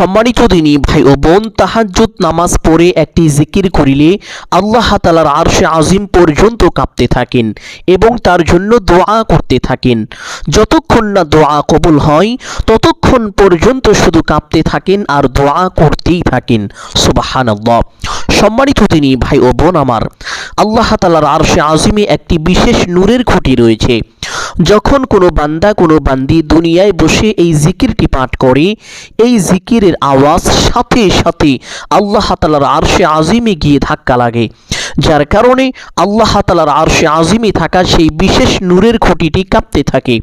সম্মানিত দিনী ভাই ও বোন, তাহাজ্জুদ নামাজ পড়ে একটি জিকির করিলে আল্লাহ তাআলার আরশে আজিম পর্যন্ত কাঁপতে থাকেন এবং তার জন্য দোয়া করতে থাকেন। যতক্ষণ না দোয়া কবুল হয় ততক্ষণ পর্যন্ত শুধু কাঁপতে থাকেন আর দোয়া করতেই থাকেন। সুবহানাল্লাহ। সম্মানিত দিনী ভাই ও বোন আমার, আল্লাহ তাআলার আরশে আজিমে একটি বিশেষ নূরের খুঁটি রয়েছে। যখন কোনো বান্দা কোনো বান্দি দুনিয়ায় বসে এই জিকিরটি পাঠ করে, এই জিকিরের আওয়াজ সাথে সাথে আল্লাহ তাআলার আরশে আজিমে গিয়ে ধাক্কা লাগে, যার কারণে আল্লাহ তাআলার আরশে আজিমে থাকা সেই বিশেষ নূরের খুঁটিটি কাঁপতে থাকে।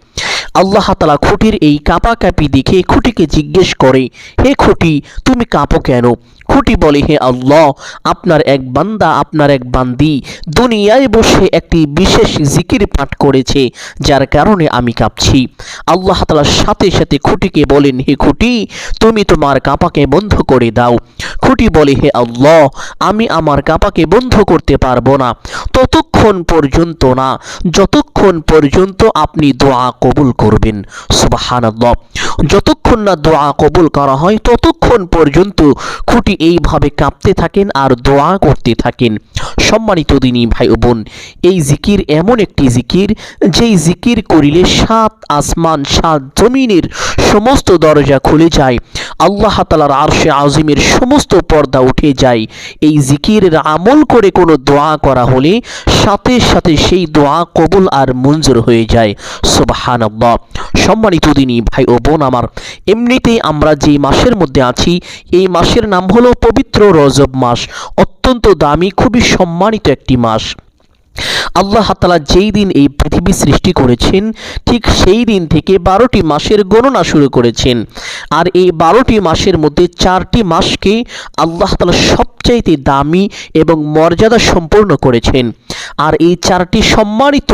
আল্লাহ তাআলা খুঁটির এই কাঁপাকাঁপি দেখে খুঁটিকে জিজ্ঞেস করে, হে খুঁটি, তুমি কাঁপো কেন? খুঁটি বলে, হে আল্লাহ, আপনার এক বান্দা, আপনার এক বান্দি দুনিয়ায় বসে একটি বিশেষ জিকির পাঠ করেছে, যার কারণে আমি কাঁপছি। আল্লাহ তাআলার সাথে সাথে খুঁটিকে বলেন, হে খুঁটি, তুমি তোমার কাঁপাকে বন্ধ করে দাও। খুঁটি বলে, হে আল্লাহ, আমি আমার কাঁপাকে বন্ধ করতে পারবো না ততক্ষণ পর্যন্ত না যতক্ষণ পর্যন্ত আপনি দোয়া কবুল করবেন। সুবহানাল্লাহ। যতক্ষণ না দোয়া কবুল করা হয় ততক্ষণ পর্যন্ত খুঁটি এইভাবে কাঁপতে থাকেন আর দোয়া করতে থাকেন। সম্মানিত দিনী ভাই ও বোন, এই জিকির এমন একটি জিকির, যেই জিকির করিলে সাত আসমান সাত জমিনের সমস্ত দরজা খুলে যায়, আল্লাহ তাআলার আরশে আজিমের সমস্ত পর্দা উঠে যায়। এই জিকিরের আমল করে কোনো দোয়া করা হলে সাথে সাথে সেই দোয়া কবুল আর মঞ্জুর হয়ে যায়। সুবহানাল্লাহ। সম্মানিত দিনী ভাই ও বোন আমার, এমনিতেই আমরা যে মাসের মধ্যে আছি, এই মাসের নাম হলো পবিত্র রজব মাস। অত্যন্ত দামি, খুবই সম্মানিত একটি মাস। আল্লাহ তাআলা যেই দিন এই পৃথিবী সৃষ্টি করেছেন, ঠিক সেই দিন থেকে 12টি মাসের গণনা শুরু করেছেন। আর এই 12টি মাসের মধ্যে 4টি মাসকে আল্লাহ তাআলা সবচাইতে দামি এবং মর্যাদা সম্পন্ন করেছেন। আর এই 4টি সম্মানিত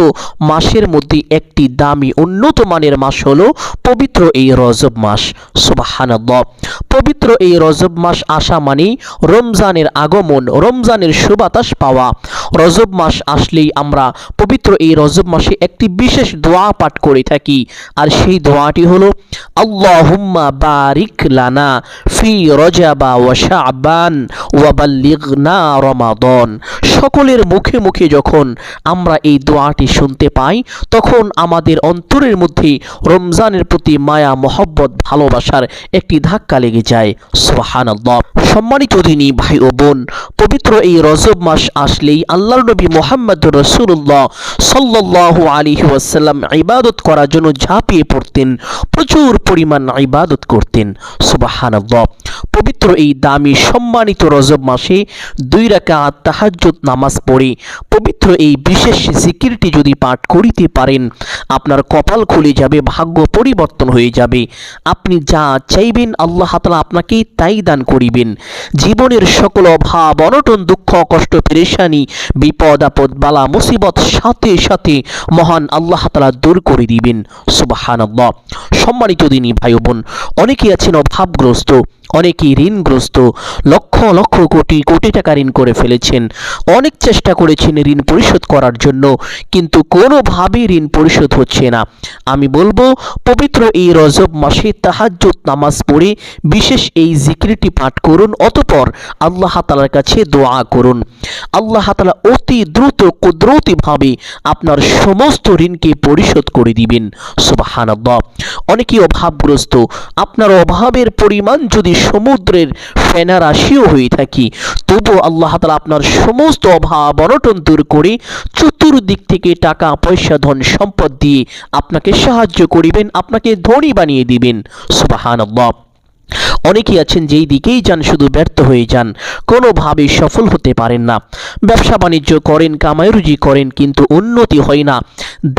মাসের মধ্যে একটি দামি উন্নত মানের মাস হলো পবিত্র এই রজব মাস। সুবহানাল্লাহ। পবিত্র এই রজব মাস আসা মানেই রমজানের আগমন, রমজানের সুবাতাস পাওয়া। রজব মাস আসলেই আমরা পবিত্র এই রজব মাসে একটি বিশেষ দোয়া পাঠ করে থাকি, আর সেই দোয়াটি হলো আল্লাহুম্মা বারিক লানা ফি রজাবা ওয়া শাবান ওয়া বাল্লিগনা রমাদান। সকলের মুখে মুখে যখন আমরা এই দোয়াটি শুনতে পাই, তখন আমাদের অন্তরের মধ্যে রমজানের প্রতি মায়া, মহব্বত, ভালোবাসার একটি ধাক্কা লেগে যায়। সুবহানাল্লাহ। সম্মানিত দিনী ভাই ও বোন, পবিত্র এই রজব মাস আসলেই আল্লাহর নবী মুহাম্মদুর রাসূলুল্লাহ সাল্লাল্লাহু আলাইহি ওয়াসাল্লাম ইবাদত করার জন্য ঝাঁপিয়ে পড়তেন, প্রচুর পরিমাণ ইবাদত করতেন। সুবহানাল্লাহ। পবিত্র এই দামি সম্মানিত রজব মাসে 2 রাকাত তাহাজ্জুদ নামাজ পড়ে পবিত্র এই বিশেষ জিকিরটি যদি পাঠ করিতে পারেন, আপনার কপাল খুলে যাবে, ভাগ্য পরিবর্তন হয়ে যাবে। আপনি যা চাইবেন আল্লাহ তাআলা আপনাকে তাই দান করিবেন। জীবনের সকল অভাব, অনটন, দুঃখ, কষ্ট, পেরেশানি, বিপদ আপদ, বালা মুসিবত সাথে সাথে মহান আল্লাহ তাআলা দূর করে দিবেন। সুবহানাল্লাহ। সম্মানিত দিনী ভাই বোন, অনেকেই আছেন অভাবগ্রস্ত, অনেকেই ঋণগ্রস্ত, লক্ষ লক্ষ কোটি কোটি টাকা ঋণ করে ফেলেছেন। অনেক চেষ্টা করেছেন ঋণ পরিশোধ করার জন্য, কিন্তু কোনোভাবেই ঋণ পরিশোধ হচ্ছে না। আমি বলবো, পবিত্র এই রজব মাসে তাহাজ্জুদ নামাজ পড়ে বিশেষ এই জিকিরটি পাঠ করুন, অতঃপর আল্লাহ তাআলার কাছে দোয়া করুন। আল্লাহ তাআলা অতি দ্রুত কুদরতিভাবে আপনার সমস্ত ঋণকে পরিশোধ করে দিবেন। সুবহানাল্লাহ। অনেকেই অভাবগ্রস্ত, আপনার অভাবের পরিমাণ যদি সমুদ্রের ফেনা রাশিও হয়ে থাকে, তবুও আল্লাহ তাআলা আপনার সমস্ত অভাব অনটন দূর করে চতুর্দিক থেকে টাকা পয়সা ধন সম্পদ দিয়ে আপনাকে সাহায্য করিবেন, আপনাকে ধনী বানিয়ে দিবেন। সুবহানাল্লাহ। অনেকেই আছেন যেই দিকেই যান শুধু ব্যর্থ হয়ে যান, কোনোভাবেই সফল হতে পারেন না। ব্যবসা বাণিজ্য করেন, কামাই রুজি করেন, কিন্তু উন্নতি হয় না।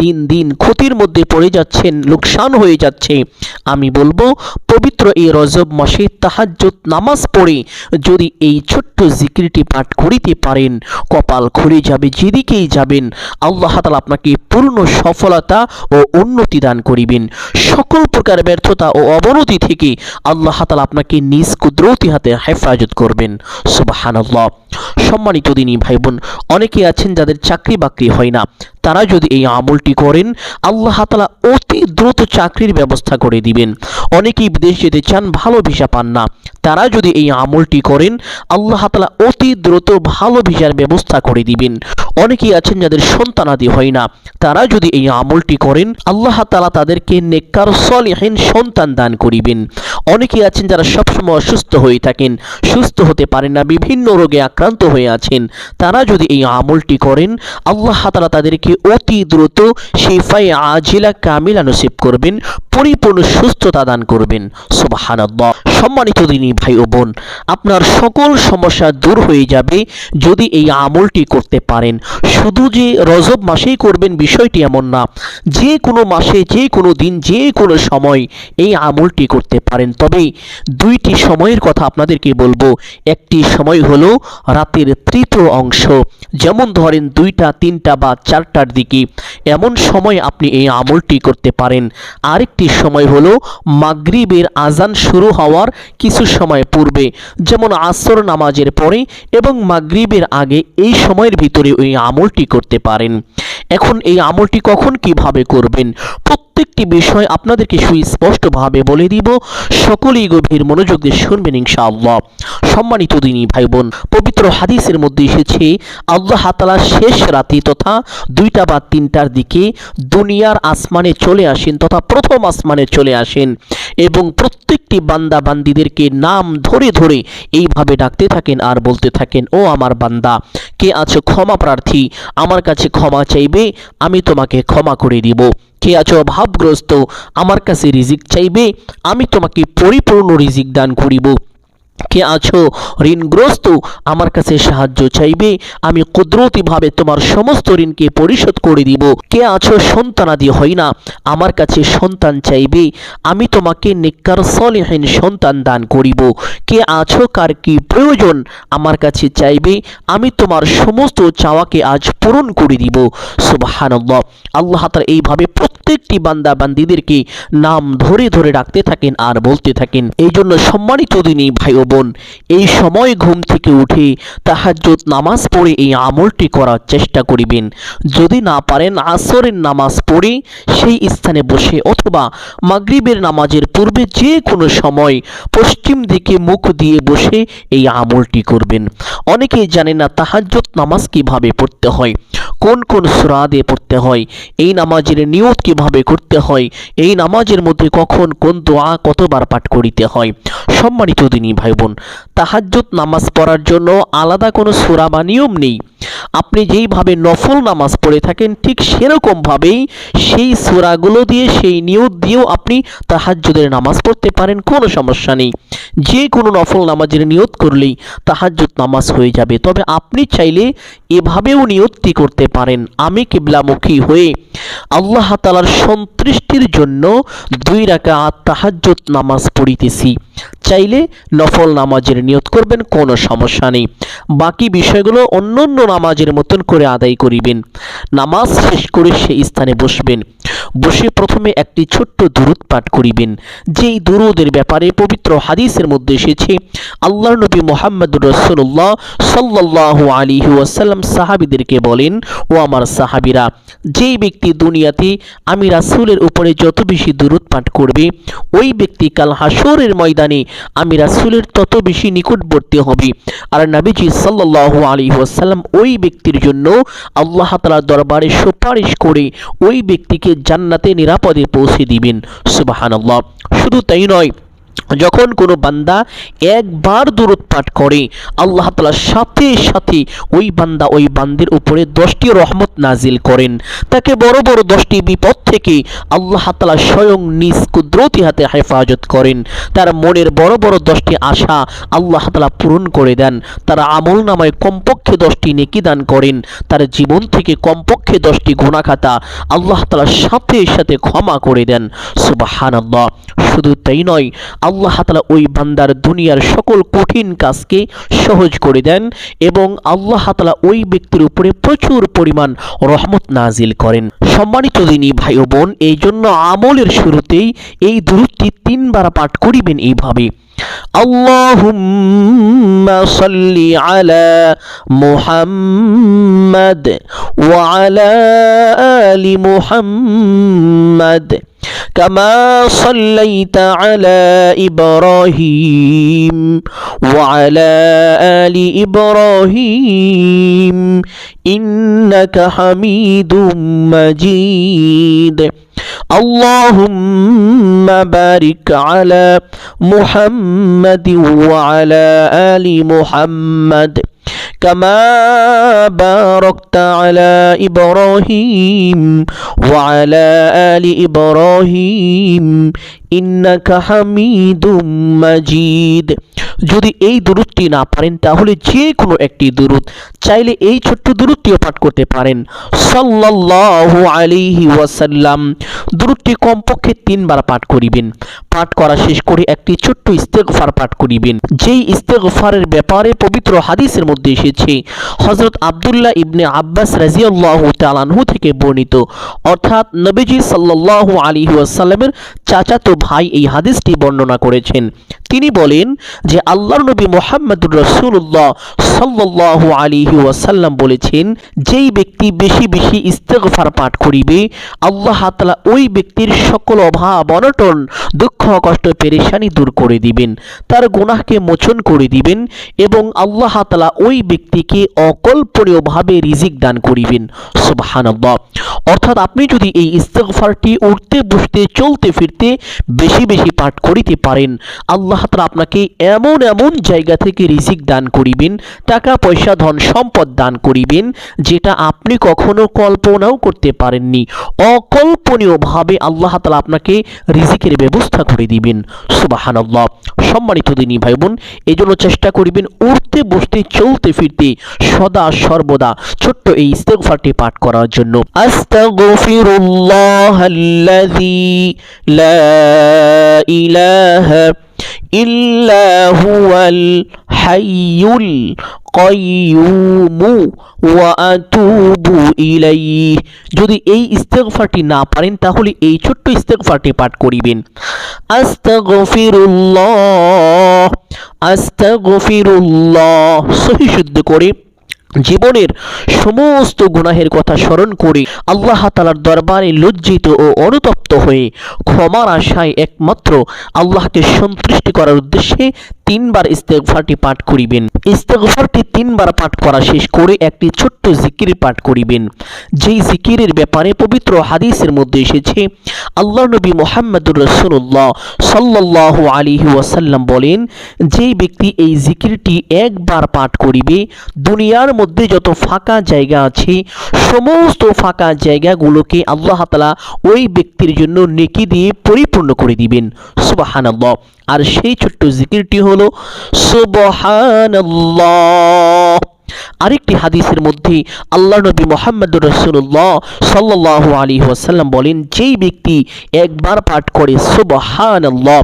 দিন দিন ক্ষতির মধ্যে পড়ে যাচ্ছেন, লোকসান হয়ে যাচ্ছে। আমি বলবো, পবিত্র এই রজব মাসে তাহাজ্জুদ নামাজ পড়ে যদি এই ছোট্ট জিকিরটি পাঠ করিতে পারেন, কপাল খুলে যাবে। যেদিকেই যাবেন আল্লাহ তাআলা আপনাকে পূর্ণ সফলতা ও উন্নতি দান করিবেন। সকল প্রকার ব্যর্থতা ও অবনতি থেকে আল্লাহ তাআলা আপনাকে নিজ কুদরতি হাতে হেফাজত করবেন। সুবহানাল্লাহ। সম্মানিত দিনী ভাই বোন, অনেকে আছেন যাদের চাকরি বাকরি হয় না, তারা যদি এই আমলটি করেন আল্লাহ তাআলা অতি দ্রুত চাকরির ব্যবস্থা করে দিবেন। অনেকেই বিদেশ যেতে চান, ভালো ভিসা পান না, তারা যদি এই আমলটি করেন আল্লাহ তাআলা অতি দ্রুত ভালো ভিসার ব্যবস্থা করে দিবেন। অনেকেই আছেন যাদের সন্তানাদি হয় না, তারা যদি এই আমলটি করেন আল্লাহ তাআলা তাদেরকে নেককার সলিহিন সন্তান দান করিবেন। অনেকেই আছেন যারা সবসময় অসুস্থ হয়ে থাকেন, সুস্থ হতে পারেন না, বিভিন্ন রোগে আক্রান্ত হয়ে আছেন, তারা যদি এই আমলটি করেন আল্লাহ তাআলা তাদেরকে অতি দ্রুত শিফায়ে আজিলা কামিলা নসিব করবেন, পরিপূর্ণ সুস্থতা দান করবেন। সুবহানাল্লাহ। সম্মানিত দিনী ভাই ও বোন, আপনার সকল সমস্যা দূর হয়ে যাবে যদি এই আমলটি করতে পারেন। শুধু যে রজব মাসেই করবেন বিষয়টি এমন না, যে কোনো মাসে, যে কোনো দিন, যে কোনো সময় এই আমলটি করতে পারেন। তবে দুইটি সময়ের কথা আপনাদেরকে বলবো। একটি সময় হলো রাতের তৃতীয় অংশ, যেমন ধরেন 2টা, 3টা বা 4টার দিকে, এমন সময় আপনি এই আমলটি করতে পারেন। আরেকটি সময় হলো মাগরিবের আজান শুরু হওয়ার কিছু সময় পূর্বে, যেমন আসর নামাজের পরে এবং মাগরিবের আগে, এই সময়ের ভিতরে ওই আমলটি করতে পারেন। এখন এই আমলটি কখন কিভাবে করবেন প্রত্যেকটি বিষয় আপনাদেরকে সুস্পষ্টভাবে বলে দিব। সকলেই গভীর মনোযোগ দিয়ে শুনবেন ইনশাআল্লাহ। সম্মানিত দিনী ভাই বোন, পবিত্র হাদিসের মধ্যে এসেছে আল্লাহ তাআলা শেষ রাতে তথা 2টা বা 3টার দিকে দুনিয়ার আসমানে চলে আসেন তথা প্রথম আসমানে চলে আসেন এবং প্রত্যেকটি বান্দা বান্দিদেরকে নাম ধরে ধরে এইভাবে ডাকতে থাকেন আর বলতে থাকেন, ও আমার বান্দা, কে আছো ক্ষমা প্রার্থী, আমার কাছে ক্ষমা চাইবে, আমি তোমাকে ক্ষমা করে দিব। কে আছো অভাবগ্রস্ত, আমার কাছে রিজিক চাইবে, আমি তোমাকে পরিপূর্ণ রিজিক দান করিব। কে আছো ঋণগ্রস্ত, আমার কাছে সাহায্য চাইবে, আমি কুদরতিভাবে তোমার সমস্ত ঋণকে পরিশোধ করে দিব। কে আছো সন্তানাদি হয় না, আমার কাছে সন্তান চাইবে, আমি তোমাকে নেককার সলিহিন সন্তান দান করিব। কে আছো কার কি প্রয়োজন, আমার কাছে চাইবে, আমি তোমার সমস্ত চাওয়াকে আজ পূরণ করে দিব। সুবহানাল্লাহ। আল্লাহ তাআলা এইভাবে প্রত্যেকটি বান্দা বান্দিদেরকে নাম ধরে ধরে ডাকতে থাকেন আর বলতে থাকেন। এই জন্য সম্মানিত দিনী ভাই ও বোন, এই সময় ঘুম থেকে উঠে তাহাজ্জুদ নামাজ পড়ে এই আমলটি করার চেষ্টা করিবেন। যদি না পারেন আসরের নামাজ পড়ে সেই স্থানে বসে অথবা মাগরিবের নামাজের পূর্বে যে কোনো সময় পশ্চিম দিকে মুখ দিয়ে বসে এই আমলটি করবেন। অনেকেই জানে না তাহাজ্জুদ নামাজ কিভাবে পড়তে হয়, কোন কোন সূরা দিয়ে পড়তে হয়, এই নামাজের নিয়ত কিভাবে করতে হয়, এই নামাজের মধ্যে কখন কোন দোয়া কতবার পাঠ করিতে হয়। সম্মানিত দিনী ভাই বোন, তাহাজ্জুদ নামাজ পড়ার জন্য আলাদা কোনো সূরা বা নিয়ম নেই। আপনি যেইভাবে নফল নামাজ পড়ে থাকেন ঠিক সেরকমভাবেই সেই সূরাগুলো দিয়ে, সেই নিয়ত দিয়েও আপনি তাহাজ্জুদের নামাজ পড়তে পারেন, কোনো সমস্যা নেই। যে কোনো নফল নামাজের নিয়ত করলেই তাহাজ্জুদ নামাজ হয়ে যাবে। তবে আপনি চাইলে এভাবেও নিয়তটি করতে পারেন, আমি কিবলামুখী হয়ে আল্লাহ তাআলার সন্তুষ্টির জন্য 2 রাকাত তাহাজ্জুদ নামাজ পড়িতেছি। চাইলে নফল নামাজের নিয়ত করবেন, কোনো সমস্যা নেই। বাকি বিষয়গুলো অন্যান্য নামাজের মতন করে আদায় করিবেন। নামাজ শেষ করে সেই স্থানে বসবেন, বসে প্রথমে একটি ছোট্ট দুরূদ পাঠ করিবেন। যেই দুরূদের ব্যাপারে পবিত্র হাদিসের মধ্যে এসেছে, আল্লাহর নবী মুহাম্মদুর রাসূলুল্লাহ সাল্লাল্লাহু আলাইহি ওয়াসাল্লাম সাহাবীদেরকে বলেন, ও আমার সাহাবীরা, যেই ব্যক্তি দুনিয়াতে আমি রাসূলের উপরে যত বেশি দুরূদ পাঠ করবে, ওই ব্যক্তি কাল হাসরের ময়দানে আমি রাসূলের তত বেশি নিকটবর্তী হবে। আর নবীজি সাল্লাল্লাহু আলাইহি ওয়াসাল্লাম ওই ব্যক্তির জন্য আল্লাহ তাআলার দরবারে সুপারিশ করে ওই ব্যক্তিকে জান্নাতে নিরাপদে পৌঁছে দিবেন। সুবহানাল্লাহ। শুধু তাই নয়, যখন কোনো বান্দা একবার দুরূদ পাঠ করে আল্লাহ তাআলা সাথে সাথে ওই বান্দা ওই বান্দির উপরে 10টি রহমত নাজিল করেন। তাকে বড় বড় 10টি বিপদ থেকে আল্লাহ তাআলা স্বয়ং নিজ কুদরতি হাতে হেফাজত করেন। তার মনের বড় বড় 10টি আশা আল্লাহ তাআলা পূরণ করে দেন। তার আমল নামায় কমপক্ষে 10টি নেকি দান করেন। তার জীবন থেকে কমপক্ষে 10টি গুনাহ খাতা আল্লাহ তাআলা সাথে সাথে ক্ষমা করে দেন। সুবহানাল্লাহ। শুধু তাই নয়, আল্লাহ তাআলা ওই বান্দার দুনিয়ার সকল কঠিন কাজকে সহজ করে দেন এবং আল্লাহ তাআলা ওই ব্যক্তির উপরে প্রচুর পরিমাণ রহমত নাজিল করেন। সম্মানিত দিনী ভাই ও বোন, এই জন্য আমলের শুরুতেই এই দুরূদটি 3 বার পাঠ করিবেন এইভাবে, আল্লাহুম্মা সাল্লি আলা মুহাম্মাদ ওয়া আলা আলি মুহাম্মাদ কামা সাল্লাইতা আলা ইব্রাহিম ওয়া আলা আলি ইব্রাহিম ইন্নাকা হামিদুম মাজিদ اللهم بارك على محمد وعلى آل محمد كما باركت على إبراهيم وعلى آل إبراهيم إنك حميد مجيد। যদি এই দুরূদটি না পারেন তাহলে যে কোনো একটি দুরূদ, চাইলে এই ছোট্ট দুরূদটিও পাঠ করতে পারেন, সাল্লাল্লাহু আলাইহি ওয়াসাল্লাম। দুরূদটি কমপক্ষে 3 বার পাঠ করিবেন। পাঠ করা শেষ করে একটি ছোট্ট ইস্তেগফার পাঠ করিবেন, যেই ইস্তেগফারের ব্যাপারে পবিত্র হাদিসের মধ্যে এসেছে, হযরত আব্দুল্লাহ ইবনে আব্বাস রাদিয়াল্লাহু তাআলা আনহু থেকে বর্ণিত, অর্থাৎ নবীজি সাল্লাল্লাহু আলাইহি ওয়াসাল্লামের চাচাতো ভাই এই হাদিসটি বর্ণনা করেছেন। তিনি বলেন যে আল্লাহর নবী মুহাম্মদুর রাসূলুল্লাহ সাল্লাল্লাহু আলাইহি ওয়াসাল্লাম বলেছেন, যেই ব্যক্তি বেশি বেশি ইস্তেগফার পাঠ করিবে, আল্লাহ তাআলা ওই ব্যক্তির সকল অভাব অনটন দুঃখ কষ্ট পেরেশানি দূর করে দিবেন, তার গুনাহকে মোচন করে দিবেন এবং আল্লাহ তাআলা ওই ব্যক্তিকে অকল্পনীয়ভাবে রিজিক দান করিবেন। সুবহানাল্লাহ। অর্থাৎ আপনি যদি এই ইস্তেগফারটি উঠতে বসতে চলতে ফিরতে বেশি বেশি পাঠ করিতে পারেন, আল্লাহ তাআলা আপনাকে এমন এমন জায়গা থেকে রিজিক দান করিবেন, টাকা পয়সা ধন সম্পদ দান করিবেন, যেটা আপনি কখনো কল্পনাও করতে পারেননি। অকল্পনীয়ভাবে আল্লাহ তাআলা আপনাকে রিজিকের ব্যবস্থা করে দিবেন। সুবহানাল্লাহ। সম্মানিত দিনী ভাই বোন, এজন্য চেষ্টা করিবেন উঠতে বসতে চলতে ফিরতে সদা সর্বদা ছোট্ট এই ইস্তেগফারটি পাঠ করার জন্য। আস্তাগফিরুল্লাহাল্লাযী লা ইলাহা ইল্লা হুয়াল হাইয়ুল কাইয়্যুম ওয়া আতুবু ইলাইহি। যদি এই ইস্তেগফারটি না পারেন তাহলে এই ছোট্ট ইস্তেগফারটি পাঠ করিবেন, আস্তাগফিরুল্লাহ আস্তাগফিরুল্লাহ। সহি শুদ্ধ করে জীবনের সমস্ত গুনাহের কথা স্মরণ করে আল্লাহ তাআলার দরবারে লজ্জিত ও অনুতপ্ত হয়ে ক্ষমার আশায় একমাত্র আল্লাহকে সন্তুষ্ট করার উদ্দেশ্যে 3 বার ইস্তেগফারটি পাঠ করিবেন। ইস্তেগফারটি 3 বার পাঠ করা শেষ করে একটি ছোট্ট জিকির পাঠ করিবেন, যেই জিকিরের ব্যাপারে পবিত্র হাদিসের মধ্যে এসেছে, আল্লাহর নবী মুহাম্মদুর রাসূলুল্লাহ সাল্লাল্লাহু আলাইহি ওয়াসাল্লাম বলেন, যেই ব্যক্তি এই জিকিরটি একবার পাঠ করিবে, দুনিয়ার মধ্যে যত ফাঁকা জায়গা আছে সমস্ত ফাঁকা জায়গাগুলোকে আল্লাহ তাআলা ওই ব্যক্তির জন্য নেকি দিয়ে পরিপূর্ণ করে দিবেন। সুবহানাল্লাহ। আর সেই ছোট্ট জিকিরটি হলো সুবহানাল্লাহ। আরেকটি হাদিসের মধ্যে আল্লাহর নবী মুহাম্মদুর রাসূলুল্লাহ সাল্লাল্লাহু আলাইহি ওয়াসাল্লাম বলেন, যেই ব্যক্তি একবার পাঠ করে সুবহানাল্লাহ,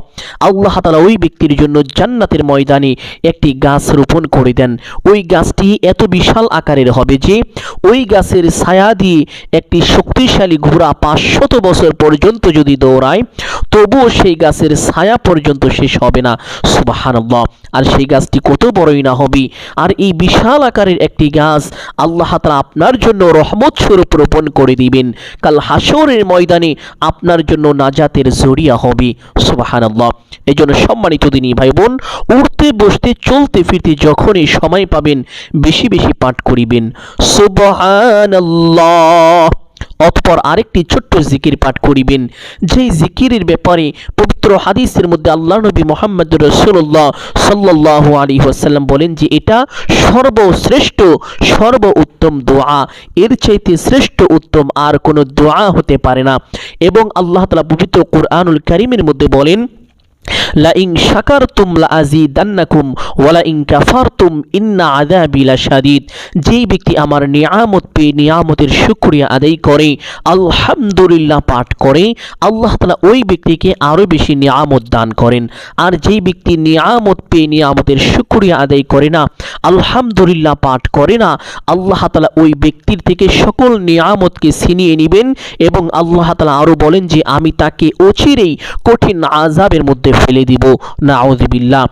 আল্লাহ তাআলা ওই ব্যক্তির জন্য জান্নাতের ময়দানে একটি গাছ রোপণ করে দেন। ওই গাছটি এত বিশাল আকারের হবে যে ওই গাছের ছায়া দিয়ে একটি শক্তিশালী ঘোড়া 500 বছর পর্যন্ত যদি দৌড়ায় তবুও সেই গাছের ছায়া পর্যন্ত শেষ হবে না। সুবহানাল্লাহ। আর সেই গাছটি কত বড়ই না হবে। আর এই বিশাল আকারের একটি গাছ আল্লাহ তাআলা আপনার জন্য রহমত স্বরূপ রোপণ করে দিবেন, কাল হাসরের ময়দানে আপনার জন্য নাজাতের জরিয়া হবে। সুবহানাল্লাহ। এজন্য সম্মানিত দিনী ভাই বোন, উঠতে বসতে চলতে ফিরতে যখনই সময় পাবেন বেশি বেশি পাঠ করিবেন সুবহানাল্লাহ। অতঃপর আরেকটি ছোট্ট জিকির পাঠ করিবেন, যেই জিকিরের ব্যাপারে পবিত্র হাদিসের মধ্যে আল্লাহর নবী মুহাম্মদুর রাসূলুল্লাহ সাল্লাল্লাহু আলাইহি ওয়াসাল্লাম বলেন যে এটা সর্বশ্রেষ্ঠ সর্বোত্তম দোয়া, এর চাইতে শ্রেষ্ঠ উত্তম আর কোনো দোয়া হতে পারে না। এবং আল্লাহ তাআলা পবিত্র কুরআনুল কারীমের মধ্যে বলেন, লাইন শাকারতুম লাযীদান্নাকুম ওয়া লাইন কাফারতুম ইন্না আযাবি লাশাদীদ। যেই ব্যক্তি আমার নিয়ামত পেয়ে নিয়ামতের শুকরিয়া আদায় করে, আলহামদুলিল্লাহ পাঠ করে, আল্লাহ তাআলা ওই ব্যক্তিকে আরো বেশি নিয়ামত দান করেন। আর যেই ব্যক্তি নিয়ামত পেয়ে নিয়ামতের শুকরিয়া আদায় করে না, আলহামদুলিল্লাহ পাঠ করে না, আল্লাহ তাআলা ওই ব্যক্তির থেকে সকল নিয়ামতকে ছিনিয়ে নেবেন এবং আল্লাহ তাআলা আরো বলেন যে আমি তাকে অচিরেই কঠিন আযাবের মধ্যে ফেলে দিব, নাউযুবিল্লাহ।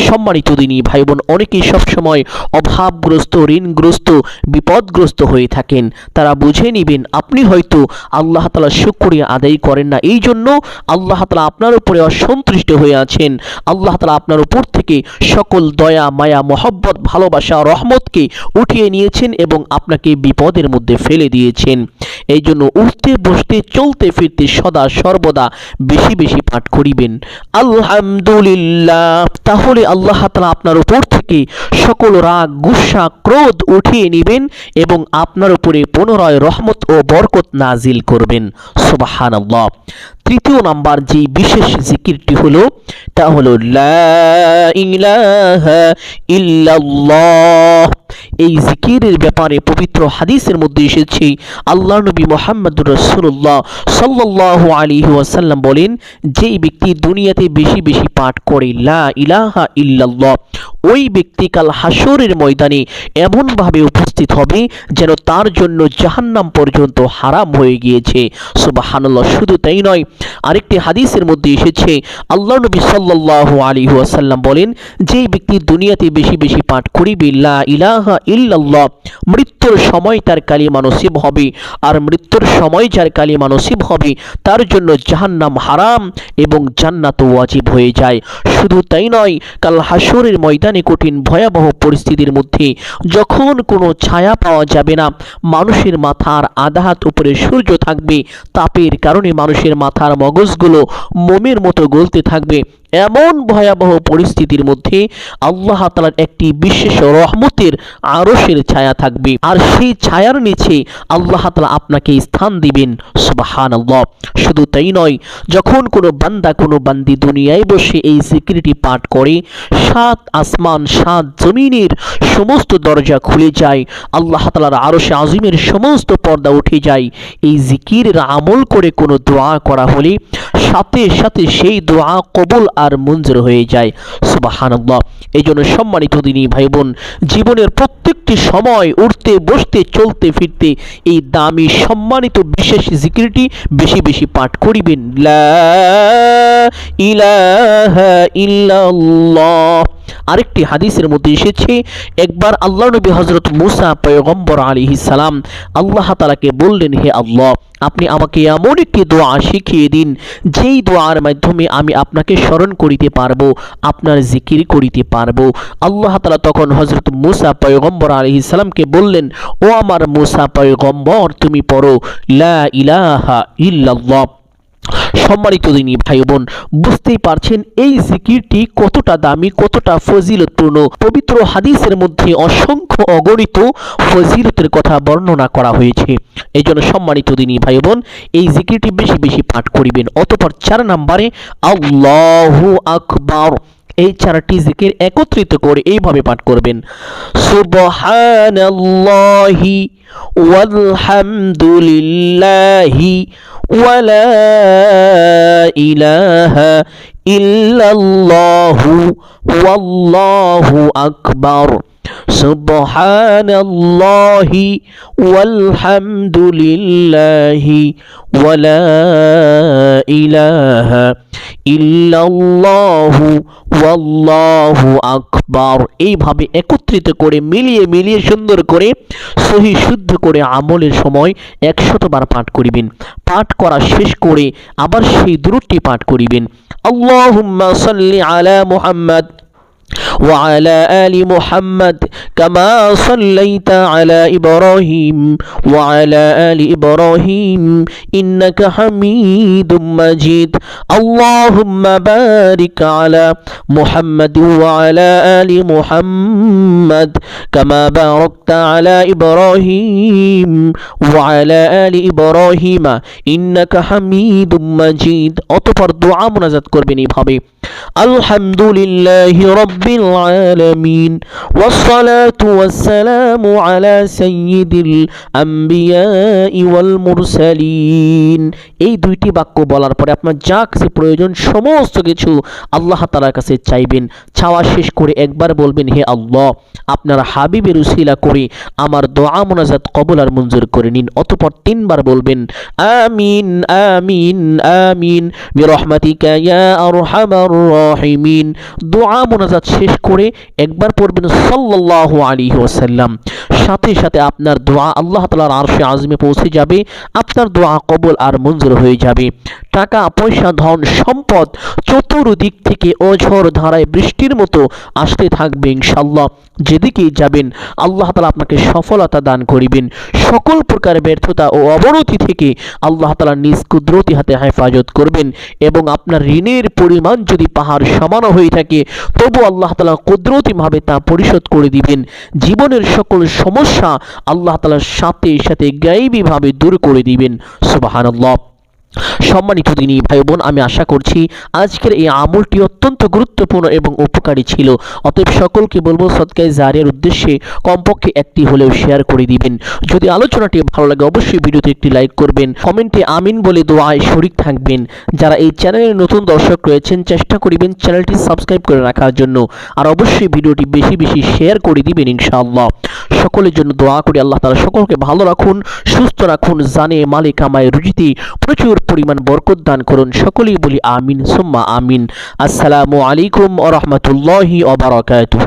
সম্মানিত দিনী ভাই বোন, অনেকেই সবসময় অভাবগ্রস্ত, ঋণগ্রস্ত, বিপদগ্রস্ত হয়ে থাকেন। তারা বুঝে নেবেন আপনি হয়তো আল্লাহ তাআলা শুকরিয়া আদায় করেন না, এই জন্য আল্লাহ তাআলা আপনার উপরে অসন্তুষ্ট হয়ে আছেন। আল্লাহ তাআলা আপনার উপর থেকে সকল দয়া, মায়া, মহব্বত, ভালোবাসা, রহমতকে উঠিয়ে নিয়েছেন এবং আপনাকে বিপদের মধ্যে ফেলে দিয়েছেন। এই জন্য উঠতে বসতে চলতে ফিরতে সদা সর্বদা বেশি বেশি পাঠ করিবেন আলহামদুলিল্লাহ। তাহলে আল্লাহ তাআলা আপনার উপর থেকে সকল রাগ, গুসা, ক্রোধ উঠিয়ে নেবেন এবং আপনার উপরে পুনরায় রহমত ও বরকত নাজিল করবেন। সুবহানাল্লাহ। তৃতীয় নাম্বার যে বিশেষ জিকিরটি হলো তা হলো লা ইলাহা ইল্লাল্লাহ। এই জিকিরের ব্যাপারে পবিত্র হাদিসের মধ্যে এসেছে, আল্লাহর নবী মুহাম্মদুর রাসূলুল্লাহ সাল্লাল্লাহু আলাইহি ওয়াসাল্লাম বলেন, যেই ব্যক্তি দুনিয়াতে বেশি বেশি পাঠ করে লা ইলাহা ইল্লাল্লাহ, ওই ব্যক্তি কাল হাসরের ময়দানে এমনভাবে উপস্থিত হবে যেন তার জন্য জাহান্নাম পর্যন্ত হারাম হয়ে গিয়েছে। সুবহানাল্লাহ। শুধু তাই নয়, আরেকটি হাদিসের মধ্যে এসেছে, আল্লাহর নবী সাল্লাল্লাহু আলাইহি ওয়াসাল্লাম বলেন, যেই ব্যক্তি দুনিয়াতে বেশি বেশি পাঠ করিবে লা ইলাহা ইল্লাল্লাহ, মৃত্যুর সময় তার কালিমা নসিব হবে, আর মৃত্যুর সময় যার কালিমা নসিব হবে তার জন্য জাহান্নাম হারাম এবং জান্নাত ওয়াজিব হয়ে যায়। শুধু তাই নয়, কাল হাসরের ময়দানে কঠিন ভয়াবহ পরিস্থিতির মধ্যে যখন কোনো ছায়া পাওয়া যাবে না, মানুষের মাথার আধা হাত উপরে সূর্য থাকবে, তাপের কারণে মানুষের মাথার মগজগুলো মোমের মতো গলতে থাকবে, এমন ভয়াবহ পরিস্থিতির মধ্যে আল্লাহ তাআলার একটি বিশেষ রহমতের আরশের ছায়া থাকবে, আর সেই ছায়ার নিচে আল্লাহ তাআলা আপনাকে স্থান দিবেন। সুবহানাল্লাহ। শুধু তাই নয়, যখন কোনো বান্দা, কোনো বান্দি দুনিয়ায় বসে এই জিকিরটি পাঠ করে, 7 আসমান 7 জমিনের সমস্ত দরজা খুলে যায়, আল্লাহ তাআলার আরশে আজিমের সমস্ত পর্দা উঠে যায়। এই জিকিরের আমল করে কোনো দোয়া করা হলে সাথে সাথে সেই দোয়া কবুল আর মঞ্জুর হয়ে যায়। সুবহানাল্লাহ। এই জন্য সম্মানিত দিনী ভাই বোন, জীবনের প্রত্যেকটি সময় উঠতে বসতে চলতে ফিরতে এই দামি সম্মানিত বিশেষ জিকিরটি বেশি বেশি পাঠ করিবেন, লা ইলাহা ইল্লাল্লাহ। আরেকটি হাদিসের মধ্যে এসেছে, একবার আল্লাহর নবী হযরত মুসা পয়গম্বর আলাইহিস সালাম আল্লাহ তাআলাকে বললেন, হে আল্লাহ, আপনি আমাকে এমন একটি দোয়া শিখিয়ে দিন যেই দোয়ার মাধ্যমে আমি আপনাকে স্মরণ করিতে পারবো, আপনার জিকির করিতে পারবো। আল্লাহ তাআলা তখন হযরত মুসা পয়গম্বর আলাইহিস সালামকে বললেন, ও আমার মুসা পয়গম্বর, তুমি পড়ো লা ইলাহা ইল্লাল্লাহ। সম্মানিত দিনী ভাই বোন, বুঝতেই পারছেন এই জিকিরটি কতটা দামি, কতটা ফজিলতপূর্ণ। পবিত্র হাদিসের মধ্যে অসংখ্য অগণিত ফজিলতের কথা বর্ণনা করা হয়েছে। এই জন্য সম্মানিত দিনী ভাই বোন, এই জিকিরটি বেশি বেশি পাঠ করিবেন। অতঃপর 4 নম্বরে আল্লাহু আকবার। এই 4টি জিকির একত্রিত করে এইভাবে পাঠ করবেন, সুবহানাল্লাহি ওয়ালহামদুলিল্লাহি ওয়ালা ইলাহা ইল্লাল্লাহু ওয়াল্লাহু আকবার। সুবহানাল্লাহি ওয়ালহামদুলিল্লাহি ওয়ালা ইলাহা ইল্লাল্লাহু ওয়াল্লাহু আকবার। এইভাবে একত্রিত করে মিলিয়ে মিলিয়ে সুন্দর করে সহি শুদ্ধ করে আমলের সময় 100 বার পাঠ করিবেন। পাঠ করা শেষ করে আবার সেই দুরূদটি পাঠ করিবেন, আল্লাহুম্মা সাল্লি আলা মুহাম্মাদ وعلى آل محمد كما صليت على إبراهيم وعلى آل إبراهيم إنك حميد مجيد اللهم بارك على محمد وعلى آل محمد كما باركت على إبراهيم وعلى آل إبراهيم إنك حميد مجيد। অতঃপর দোয়া মুনাজাত করবেন এইভাবে, আলহামদুলিল্লাহি রাব্বিল العالمين والصلاة والسلام على سيد الأنبياء والمرسلين। এই দুইটি বাক্য বলার পরে আপনার যা কিছু প্রয়োজন সমস্ত কিছু আল্লাহ তাআলার কাছে চাইবেন। চাওয়া শেষ করে একবার বলবেন, হে আল্লাহ, আপনার হাবিবের উসিলা করে আমার দোয়া মোনাজাত কবুল আর মঞ্জুর করে নিন। অতঃপর 3 বার বলবেন, আমিন আমিন আমিন বিরহমাতিকা ইয়া আরহামার রাহিমিন। দোয়া মোনাজাত শেষ করে একবার পড়বেন সাল্লাল্লাহু আলাইহি ওয়াসাল্লাম। সাথে সাথে আপনার দোয়া আল্লাহ তাআলার আরশে আযমে পৌঁছে যাবে, আপনার দোয়া কবুল আর মঞ্জুর হয়ে যাবে। টাকা পয়সা ধন সম্পদ চতুর্দিক থেকে অঝোর ধারায় বৃষ্টির মতো আসতে থাকবে ইনশাআল্লাহ। যেদিকেই যাবেন আল্লাহ তাআলা আপনাকে সফলতা দান করিবেন। সকল প্রকার ব্যর্থতা ও অবনতি থেকে আল্লাহ তাআলা নিজ কুদরতি হাতে হেফাজত করবেন এবং আপনার ঋণের পরিমাণ যদি পাহাড় সমান হয়ে থাকে তবু আল্লাহ তাআলা কুদরতিভাবে তা পরিশোধ করে দিবেন। জীবনের সকল সমস্যা আল্লাহ তাআলার সাথে সাথে গায়েবীভাবে দূর করে দিবেন। সুবহানাল্লাহ। সম্মানিত দিনী ভাই বোন, আমি আশা করছি আজকের এই আমলটি অত্যন্ত গুরুত্বপূর্ণ এবং উপকারী ছিল। অতএব সকলকে বলবো সদকায়ে জারিয়ার উদ্দেশ্যে কমপক্ষে একটি হলেও শেয়ার করে দিবেন। যদি আলোচনাটি ভালো লাগে অবশ্যই ভিডিওতে একটি লাইক করবেন, কমেন্টে আমিন বলে দোয়ায় শরীক থাকবেন। যারা এই চ্যানেলের নতুন দর্শক রয়েছেন চেষ্টা করিবেন চ্যানেলটি সাবস্ক্রাইব করে রাখার জন্য, আর অবশ্যই ভিডিওটি বেশি বেশি শেয়ার করে দিবেন ইনশাআল্লাহ। সকলের জন্য দোয়া করি আল্লাহ তাআলা সকলকে ভালো রাখুন, সুস্থ রাখুন, জানে মালে কামায় রুজিতে প্রচুর পরিমাণ বরকত দান করুন। সকলেই বলি আমিন সুম্মা আমিন। আসসালামু আলাইকুম ওয়া রাহমাতুল্লাহি ওয়া বারাকাতুহু।